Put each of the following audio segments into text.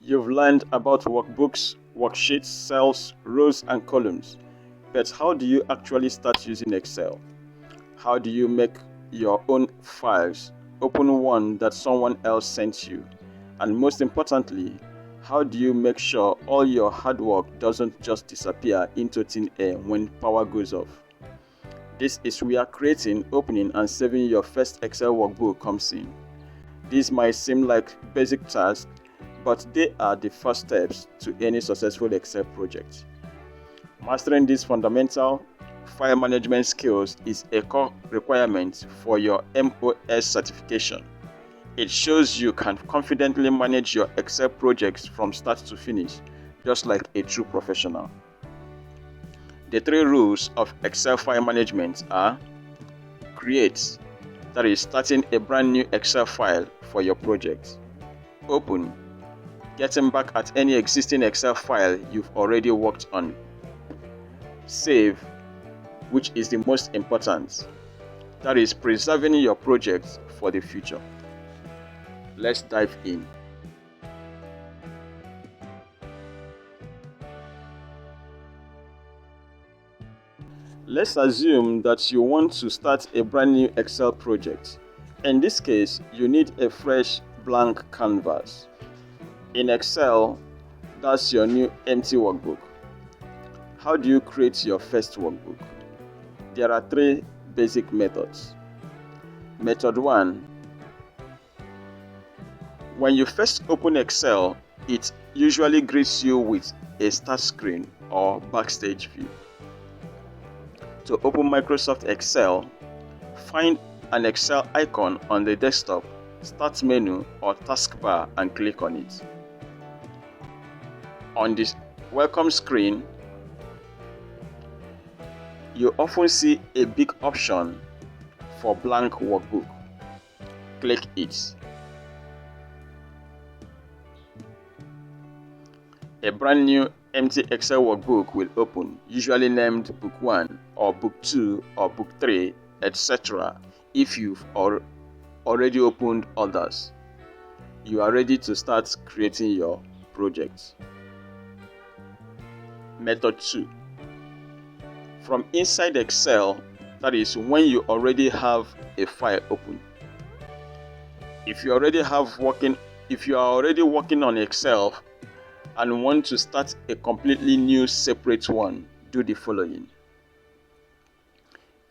You've learned about workbooks, worksheets, cells, rows, and columns. But how do you actually start using Excel? How do you make your own files, open one that someone else sent you? And most importantly, how do you make sure all your hard work doesn't just disappear into thin air when power goes off? This is where creating, opening, and saving your first Excel workbook comes in. These might seem like basic tasks, but they are the first steps to any successful Excel project. Mastering these fundamental file management skills is a core requirement for your MOS certification. It shows you can confidently manage your Excel projects from start to finish, just like a true professional. The 3 rules of Excel file management are: create, that is starting a brand new Excel file for your project; open, getting back at any existing Excel file you've already worked on; save, which is the most important, that is preserving your project for the future. Let's dive in. Let's assume that you want to start a brand new Excel project. In this case, you need a fresh blank canvas. In Excel, that's your new empty workbook. How do you create your first workbook? There are 3 basic methods. Method 1. When you first open Excel, it usually greets you with a start screen or backstage view. To open Microsoft Excel, find an Excel icon on the desktop, Start menu, or taskbar and click on it. On this welcome screen, you often see a big option for blank workbook. Click it. A brand new empty Excel workbook will open, usually named Book 1 or Book 2 or Book 3, etc. If you've already opened others, you are ready to start creating your project. Method 2. From inside Excel, that is when you already have a file open. If you are already working on Excel and want to start a completely new separate one, do the following.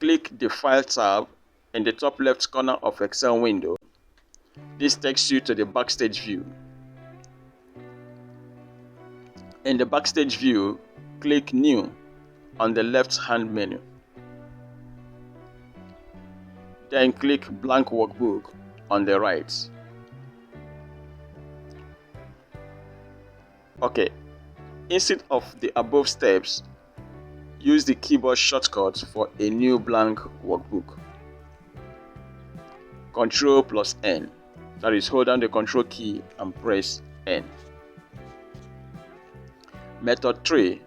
Click the File tab in the top left corner of Excel window. This takes you to the Backstage view. In the Backstage view, click New on the left-hand menu. Then click Blank Workbook on the right. Okay, instead of the above steps, use the keyboard shortcut for a new blank workbook. Ctrl+N, that is, hold down the Control key and press N. Method 3.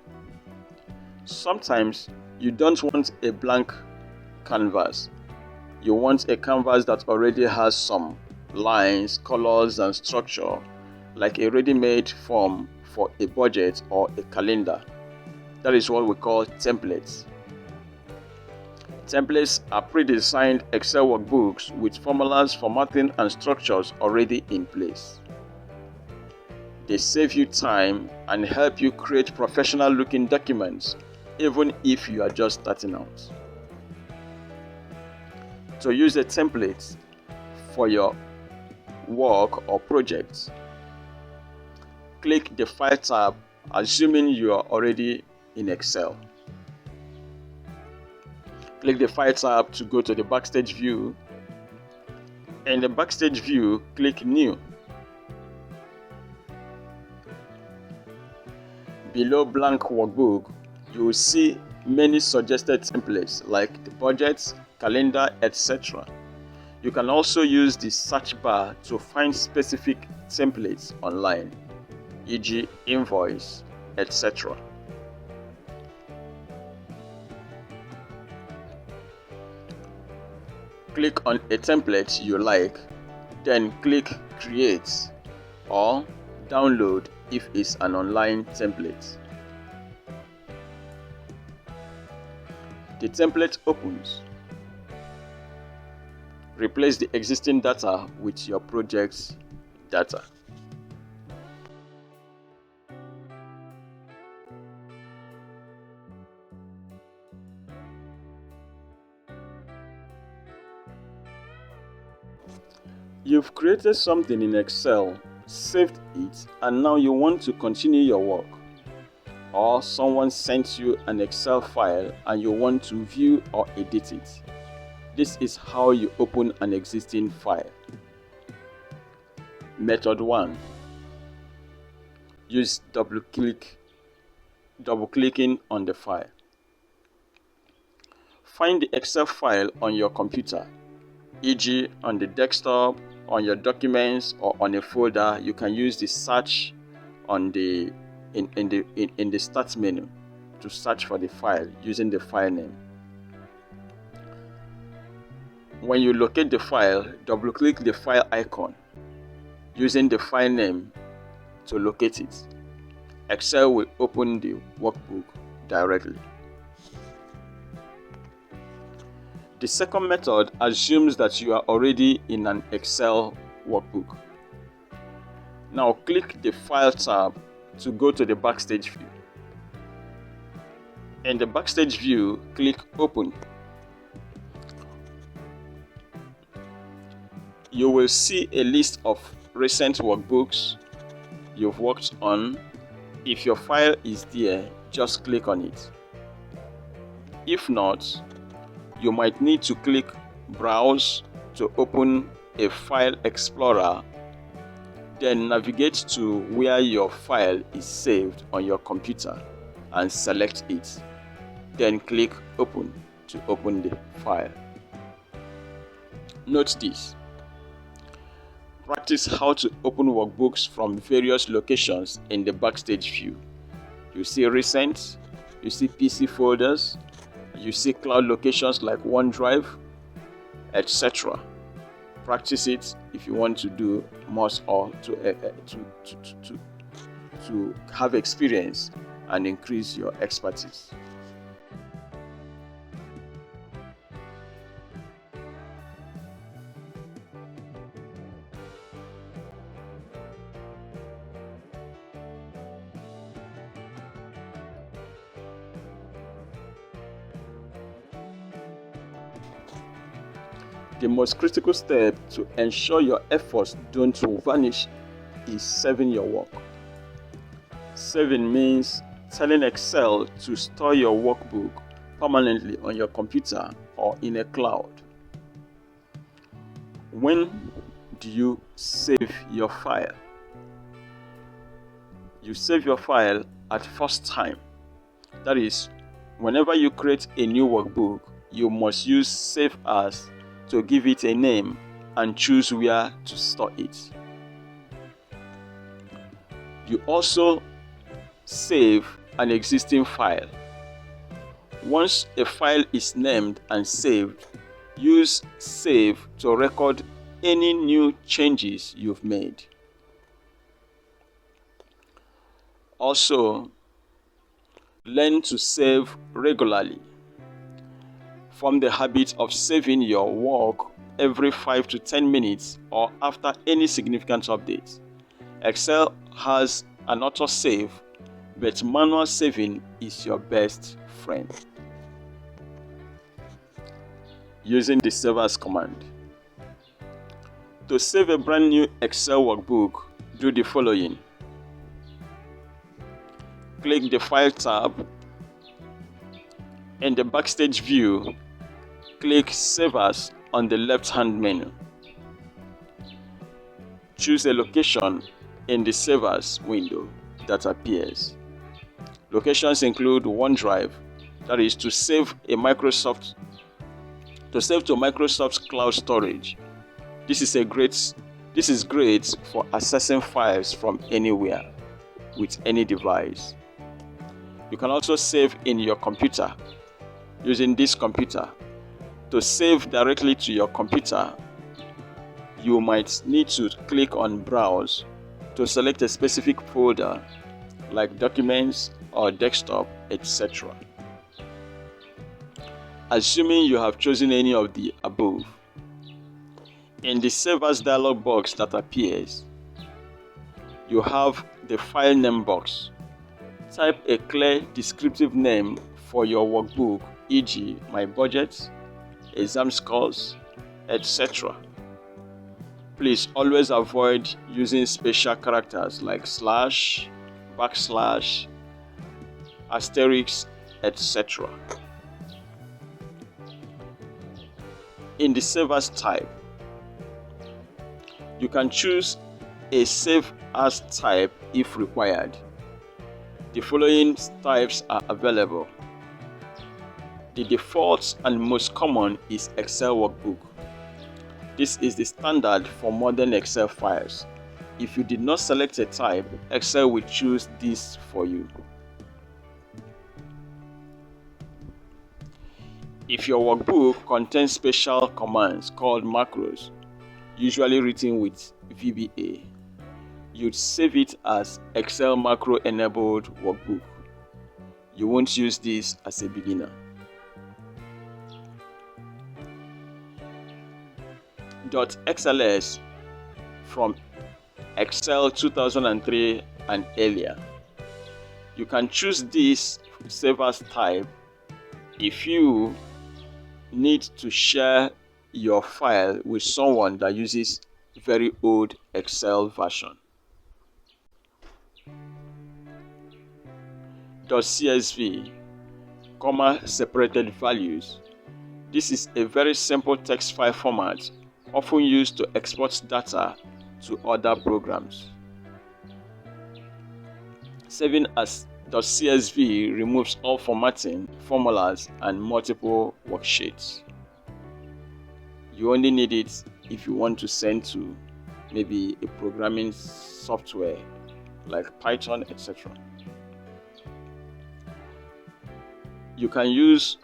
Sometimes you don't want a blank canvas. You want a canvas that already has some lines, colors, and structure, like a ready-made form for a budget or a calendar. That is what we call templates. Templates are pre-designed Excel workbooks with formulas, formatting, and structures already in place. They save you time and help you create professional-looking documents, even if you are just starting out. To use a template for your work or project, click the File tab, assuming you are already in Excel. Click the File tab to go to the Backstage view. In the Backstage view, click New. Below Blank Workbook, you will see many suggested templates like the budget, calendar, etc. You can also use the search bar to find specific templates online, e.g. invoice, etc. Click on a template you like, then click Create or Download if it's an online template. The template opens. Replace the existing data with your project's data. You've created something in Excel, saved it, and now you want to continue your work. Or someone sent you an Excel file and you want to view or edit it. This is how you open an existing file. Method 1. Use double-clicking on the file. Find the Excel file on your computer, e.g. on the desktop, on your documents, or on a folder. You can use the search in the start menu to search for the file using the file name. When you locate the file, double-click the file icon using the file name to locate it. Excel will open the workbook directly. The second method assumes that you are already in an Excel workbook. Now click the File tab to go to the Backstage view. In the Backstage view, click Open. You will see a list of recent workbooks you've worked on. If your file is there, just click on it. If not, you might need to click Browse to open a file explorer, then navigate to where your file is saved on your computer and select it. Then click Open to open the file. Note this. Practice how to open workbooks from various locations in the Backstage view. You see Recent, you see PC folders, you see cloud locations like OneDrive, etc. Practice it if you want to do more or to have experience and increase your expertise. The most critical step to ensure your efforts don't vanish is saving your work. Saving means telling Excel to store your workbook permanently on your computer or in a cloud. When do you save your file? You save your file at first time. That is, whenever you create a new workbook, you must use Save As to give it a name and choose where to store it. You also save an existing file. Once a file is named and saved, use Save to record any new changes you've made. Also, learn to save regularly. Form the habit of saving your work every 5 to 10 minutes or after any significant update. Excel has an autosave, but manual saving is your best friend. Using the Save As command. To save a brand new Excel workbook, do the following. Click the File tab. In the Backstage view, click Save As on the left-hand menu. Choose a location in the Save As window that appears. Locations include OneDrive, that is to save to Microsoft Cloud Storage. This is great for accessing files from anywhere with any device. You can also save in your computer using this computer. To save directly to your computer, you might need to click on Browse to select a specific folder like documents or desktop, etc. Assuming you have chosen any of the above, in the Save As dialog box that appears, you have the file name box. Type a clear descriptive name for your workbook, e.g. my budget, exam scores, etc. Please always avoid using special characters like slash, backslash, asterisk, etc. In the Save As type, you can choose a Save As type if required. The following types are available. The default and most common is Excel Workbook. This is the standard for modern Excel files. If you did not select a type, Excel will choose this for you. If your workbook contains special commands called macros, usually written with VBA, you'd save it as Excel Macro Enabled Workbook. You won't use this as a beginner. .xls from Excel 2003 and earlier. You can choose this Save As type if you need to share your file with someone that uses very old Excel version. .csv, comma separated values. This is a very simple text file format often used to export data to other programs. Saving as .csv removes all formatting, formulas, and multiple worksheets. You only need it if you want to send to maybe a programming software like Python, etc. You can use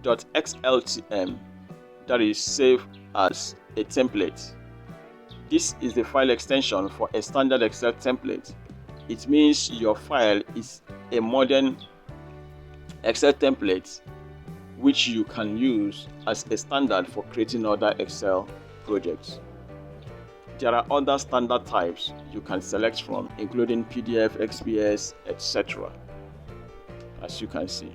.xltm, that is save as a template. This is the file extension for a standard Excel template. It means your file is a modern Excel template which you can use as a standard for creating other Excel projects. There are other standard types you can select from, including PDF, XPS, etc. As you can see.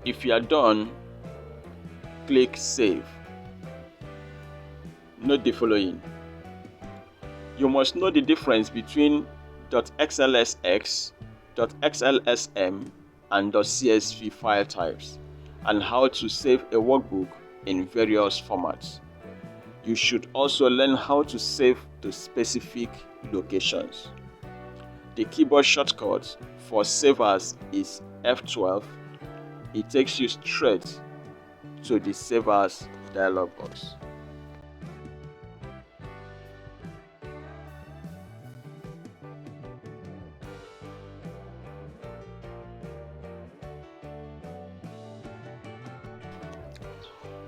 If you are done, click Save. Note the following. You must know the difference between .xlsx, .xlsm, and .csv file types, and how to save a workbook in various formats. You should also learn how to save to specific locations. The keyboard shortcut for Save As is F12. It takes you straight to the Save As dialog box.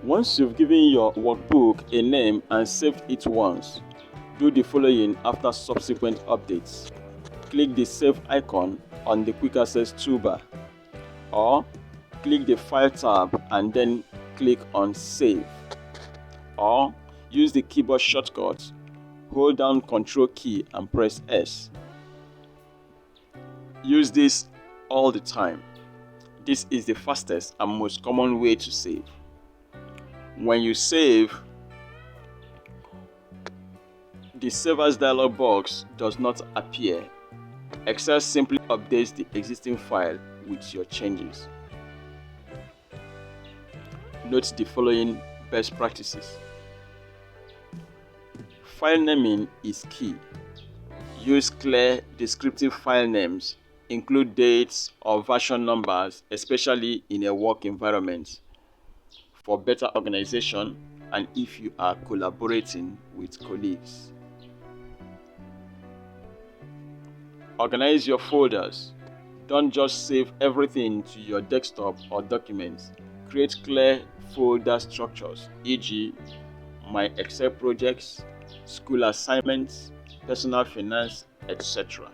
Once you've given your workbook a name and saved it once, do the following after subsequent updates. Click the Save icon on the Quick Access toolbar, or click the File tab and then click on Save, or use the keyboard shortcut, hold down Ctrl key and press S. Use this all the time. This is the fastest and most common way to save. When you save, the Save As dialog box does not appear. Excel simply updates the existing file with your changes. Note the following best practices. File naming is key. Use clear, descriptive file names. Include dates or version numbers, especially in a work environment, for better organization and if you are collaborating with colleagues. Organize your folders. Don't just save everything to your desktop or documents. Create clear folder structures, e.g. my Excel projects, school assignments, personal finance, etc.,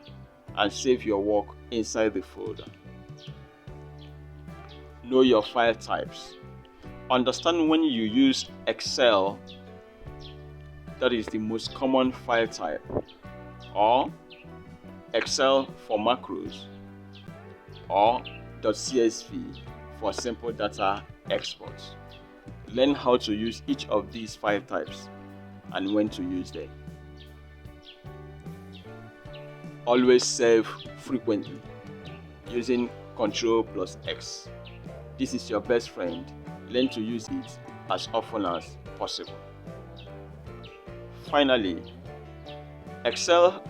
and save your work inside the folder. Know your file types. Understand when you use Excel, that is the most common file type, or Excel for macros, or .csv for simple data exports. Learn how to use each of these file types and when to use them. Always save frequently using Ctrl+X. This is your best friend. Learn to use it as often as possible. Finally, Excel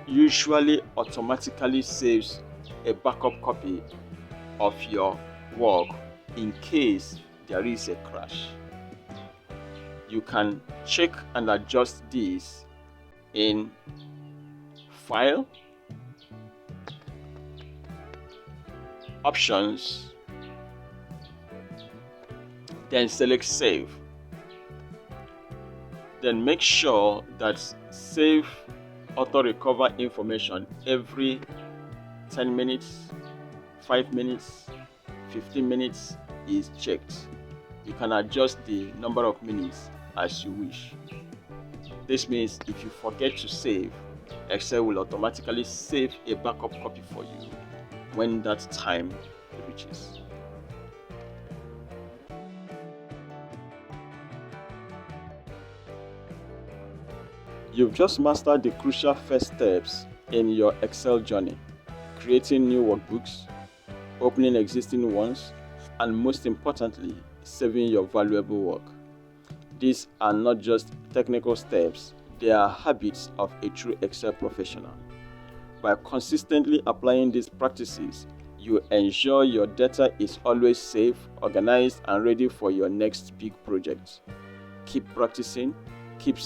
usually automatically saves a backup copy of your work in case there is a crash. You can check and adjust this in File, Options, then select Save. Then make sure that Save Auto Recover information every 10 minutes, 5 minutes, 15 minutes is checked. You can adjust the number of minutes as you wish. This means if you forget to save, Excel will automatically save a backup copy for you when that time reaches. You've just mastered the crucial first steps in your Excel journey: creating new workbooks, opening existing ones, and most importantly, saving your valuable work. These are not just technical steps, they are habits of a true Excel professional. By consistently applying these practices, you ensure your data is always safe, organized, and ready for your next big project. Keep practicing, keep